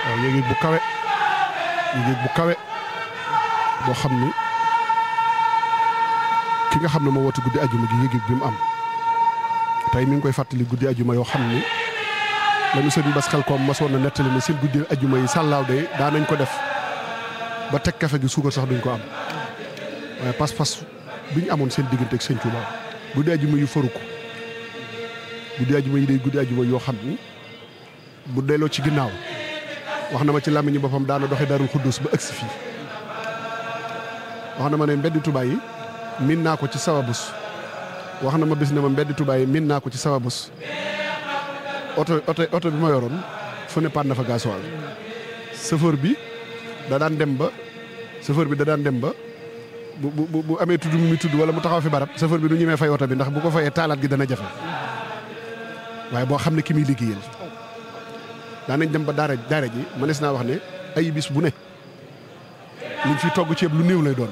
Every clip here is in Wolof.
waaw yëg-yëg bu kawe yëg-yëg bu kawe boo xam ni ki nga xam ne moo woote guddi ajuma gi yëg-yëg bi mu am tey mi ngi koy fàttali guddi ajuma yoo xam ni la ñu sëriñ Bass Xelkom masoon na nettali ne seen guddi ajuma yi sàllaaw de daa nañ ko def ba teg kafe gi suukar sax duñ ko am waaye pas-pas bi ñu amoon seen diggante ak sëñ Tuubaa guddi ajuma yu faru ko guddi ajuma yi day guddi ajuma yoo xam ni bu delloo ci ginnaaw wax na ma ci làmmiñu boppam daana doxe Daarul Xuddus ba ëgsi fii wax na ma ne mbeddi Tuubaa yi min naa ko ci sawabus wax na ma bis ne ma mbeddi Tuubaa yi min naa ko ci sawabus oto bi ma yoroon fu ne pan na fa gasoil chauffeur bi da daan dem ba bu amee tudd mu tudd wala mu taxaw fi barab chauffeur bi du ñemee fay oto bi ndax bu ko fayee taalaat gi dana jafe waaye boo xam ne ki muy liggéeyal daan nañ dem ba daara ji mënees naa wax ne ay bis bu ne liñ fi togg ceeb lu néew lay doon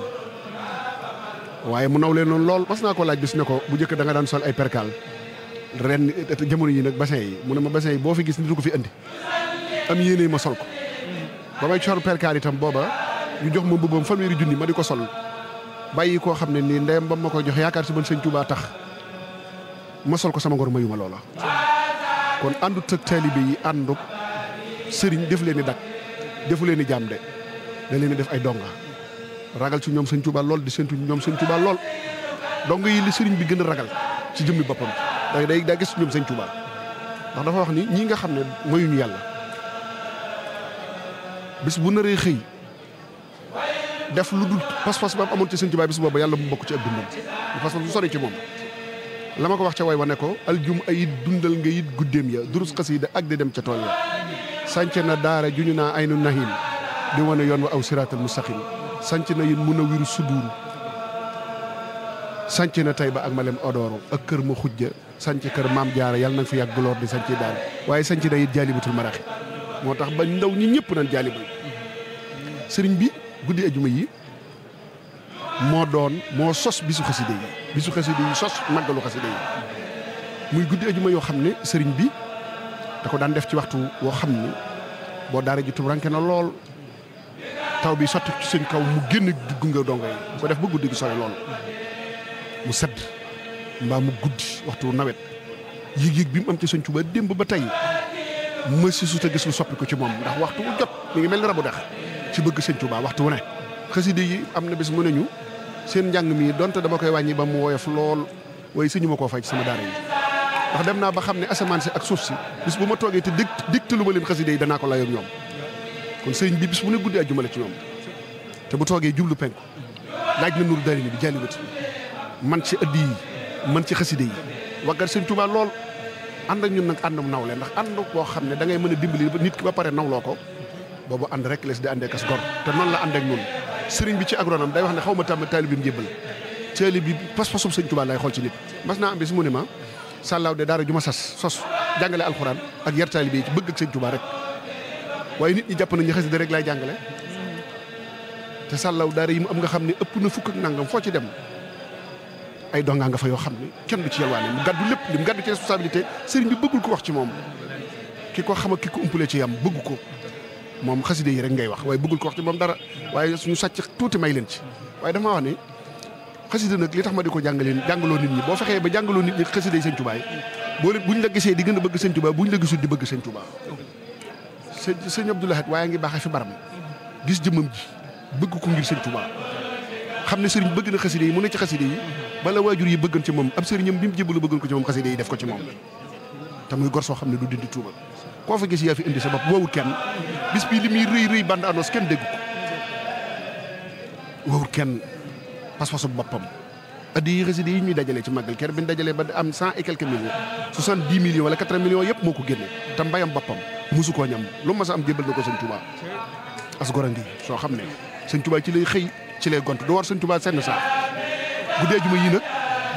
waaye mu naw leen noonu lool mas naa ko laaj bis ne ko bu njëkk da nga daan sol ay perkaal ren jamono yi nag bassin yi mu ne ma bassin yi boo fi gis nit du ko fi andi am yéene ma sol ko ba may cor perkaal itam booba ñu jox ma mbubbam fanweeri junni ma di ko sol bàyyi koo xam ne nii ndeyam ba ma koy jox yaakaar si man sëñ Tuubaa tax ma sol ko sama ngor mayuma loola kon àndut ak taalibe yi ànduk sëriñ def leen ni dak defu leen ni jaam de da leen di def ay donga ragal ci ñoom sëñ Tuubaa lool di séntu ñoom sëñ Tuubaa lool donga yi li sëriñ bi gën a ragal ci jëmmi boppam day gis ñoom sëñ Tuubaa ndax dafa wax ni ñii nga xam ne moyuñu yàlla bis bu naree xëy def lu dul pas-pas ba amoon ci sëñ Tuubaa bis boobu yàlla mu bokk ci ak dundam pas-pas bu sori ci moom la ma ko wax ca way wa ne ko aljum ayit dundal nga yit guddeem ya durus xasiida ak di dem ca tool ya sànc na daara juñu naa ay nu nahim di wane yoon wa aw siraatal mustaqim sànc na yit mun a wiru suduuru sànc na Tayba ak Malem Odoro ak kër ma xujja sànc kër maam jaara yàlla na fi yàgg loor di sànc daal waaye sànc na it jaalibatul maraxi moo tax ba ndaw ñi ñëpp naan jaalibal sëriñ bi guddi ajuma yi moo sos bisu xaside yi sos màggalu xaside yi muy guddi ajuma yoo xam ne sëriñ bi da ko daan def ci waxtu woo xam ni boo daara ji tumuranke na lool taw bi sotti ci seen kaw mu génn gunge dongo yi ko def ba guddi gi sore lool mu sedd mbaa mu guddi waxtu nawet yéeg-yéeg bi mu am ci sëñ Tuubaa démb ba tey mësi su ta gis lu soppi ko ci moom ndax waxtu wu jot mi ngi mel ni rabu dex ci bëgg sëñ Tuubaa waxtu wu ne xaside yi am na bis mu ne ñu seen njàng mi donte dama koy wàññi ba mu woyof lool waaye sëñu ma koo fay ci sama daara yi ndax dem naa ba xam ne asamaan si ak suuf si bis bu ma toogee te dégtalu ma leen xaside yi danaa ko layoog ñoom kon sëriñ bi bis bu ne guddi àjjuma la ci ñoom te bu toogee jublu penku laaj na nur dari ni di jàllibati man ci ëddi yi man ci xaside yi waggar sëñ Tuubaa lool ànd ak ñun nag àndum nawle ndax ànd boo xam ne da ngay mën a dimbali nit ki ba pare nawloo ko boobu ànd rek les di àndee kas gor te noonu la ànd ak ñun sëriñ bi ci agronome day wax ne xaw ma tàmm taalibe bi mu jébbal taalibe bi pas-pasum sëñ Tuubaa lay xool ci nit mas naa am bis mu ne ma sàllaaw de daara ju ma sos jàngale alxuraan ak yar taalibe yi ci bëgg ak sëñ Tuubaa rek waaye nit ñi jàpp nañu xasida rek lay jàngale te sàllaaw daara yi mu am nga xam ne ëpp na fukk ak nangam foo ci dem ay dongaa nga fa yoo xam ne kenn du ci yalwaane mu gàddu lépp li mu gàddu ci responsabilité sëriñ bi bëggul ko wax ci moom ki ko xam ak ki ko umpale ci yam bëgg ko moom xaside yi rek ngay wax waaye bëggul ko wax ci moom dara waaye suñu sàcc tuuti may leen ci waaye dafa wax ne xaside nag li tax ma di ko jàngaloo nit ñi boo fexee ba jàngaloo nit ñi xaside yi sëñ Tuubaa boo leen buñ la gisee di gën a bëgg sëñ Tuubaa buñ la gisul di bëgg sëñ Tuubaa sëñ Abdou Lahad waaye ngi baaxee fi baram gis jëmmam ji bëgg ko ngir sëñ Tuubaa xam ne sëriñ bëgg na xaside yi mu ne ci xaside yi bala waajur yi bëggan ci moom ab sëriñam bi mu jébbalu bëggan ko ci moom xaside yi def ko ci moom te muy gor soo xam ne du dindi tuuma koo fa gis yaa fi indi sa bopp woowul kenn bis bii li muy rëy bande annonce kenn dégg ko woowul kenn pas-pasu boppam addi yi xaside yi ñuy dajale ci màggal ker bi ñu dajalee ba am 100 et quelques millions 70 millions wala 80 millions yëpp moo ko génne te mbayam boppam mosu koo ñam lu mas a am jébbal na ko sëñ Tuubaa as gorandi soo xam ne sëñ Tuubaa ci lay xëy ci lay gont du war sëñ Tuubaa senn saa bu dee juma yii nag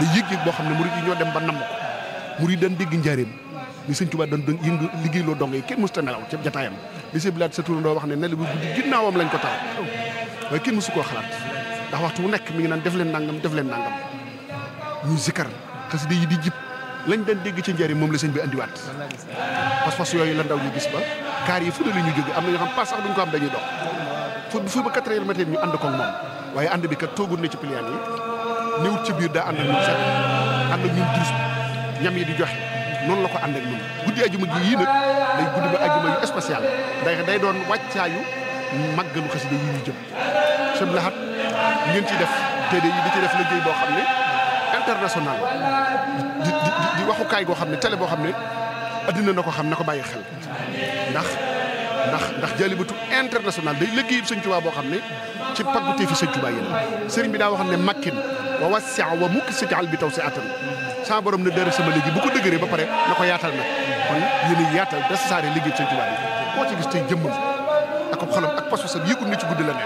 da yëg-yëg boo xam ne murid yi ñoo dem ba namm ko murid yi daan dégg njaareem ni sëñ Tuubaa doon yëngu liggéeyloo dong yi kenn mësta nelaw ca jataayam li si bilaat sa turandoo wax ne nelaw bu guddi ginnaawam lañ ko taal waaye kenn mësu koo xalaat ndax waxtu bu nekk mi ngi naan def leen nangam ñu zikkar xasida yi di jib lañ daan dégg ci njaareem moom la sëñ bi andiwaat pas-pas yooyu la ndaw ñu gis ba kaar yi fu ne la ñu jóge am na ñoo xam pas sax duñ ko am dañuy dox fu ba 4 heures matin ñu ànd ko ak moom waaye ànd bi kat toogul ne ci piliyaan yi néewut ci biir daa ànd ak ñun set ànd ak ñun durus ñam yi di joxe noonu la ko ànd ak ñun guddi ajuma gi yii nag day guddi ba ajuma yu spécial day doon wàccaayu màggalu xasida yi ñu jëm sëñ Lahat ngeen ci def TD yi di ci def liggéey boo xam ne international di waxukaay goo xam ne télé boo xam ne addina na ko xam na ko bàyyi xel ndax Jaalibatu international day liggéey sëñ Tuubaa boo xam ne ci paggutee fi sëñ Tuubaa yéen sëriñ bi daa waxoon ne makkin wa wasi' wa mukki si jaal bi taw si attan sama borom ne dara sama léegi bu ko dëgëree ba pare na ko yaatal nag kon yéen a yaatal da saare liggéey sëñ Tuubaa bi koo ci gis tey jëmmam ak xolam ak pas-pasam yëgul na ci guddi la ne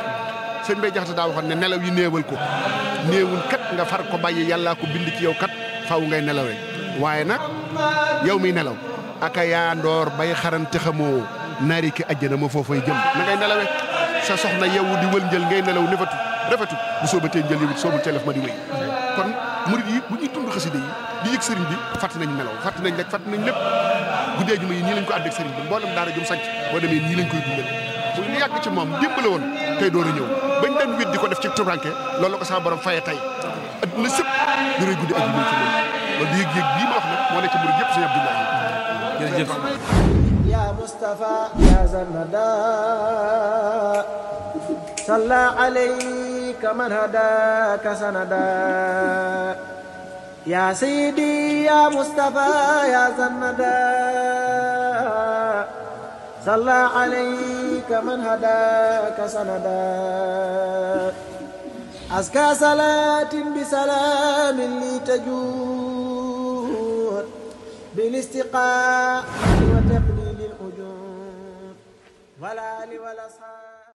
sëñ Bay Jaxate daa waxoon ne nelaw yi néewal ko néewul kat nga far ko bàyyi yàllaa ko bind ci yow kat faaw ngay nelawee waaye nag yow miy nelaw aka yaa ndoor bay xarante xamoo naari ki àjjana ma foofay jëm na ngay nelawee sa soxna yow di wël njël ngay nelaw nefatu rafetu bu soobatee njël yi soobul telef ma di wéy kon murid yi bu ñuy tund xasida yi di yëg sëriñ bi fàtte nañ nelaw fàtte nañ rek fàtte nañ lépp guddee juma yi nii lañ ko ànd ak sëriñ bi mboolem daara jum sanc boo demee nii lañ koy dundal muy li yàgg ci moom démb la woon tey door a ñëw bañ daan wét di ko def ci tubranke loolu la ko sama borom faye tey adduna sëpp ñu rëy guddi ajuma ci moom loolu yëg-yëg bii ma wax nag moo ne ci murid yëpp sëñ Abdoulaye jërëjëf ya Mustafa ya Zanada salla alayka man hadaka sanada ya sayyidi ya Mustafa ya Zanada salla alayka man hadaka sanada azka salatin bi salamin li tajud bil istiqamati wa taqlil al ujud wala li wala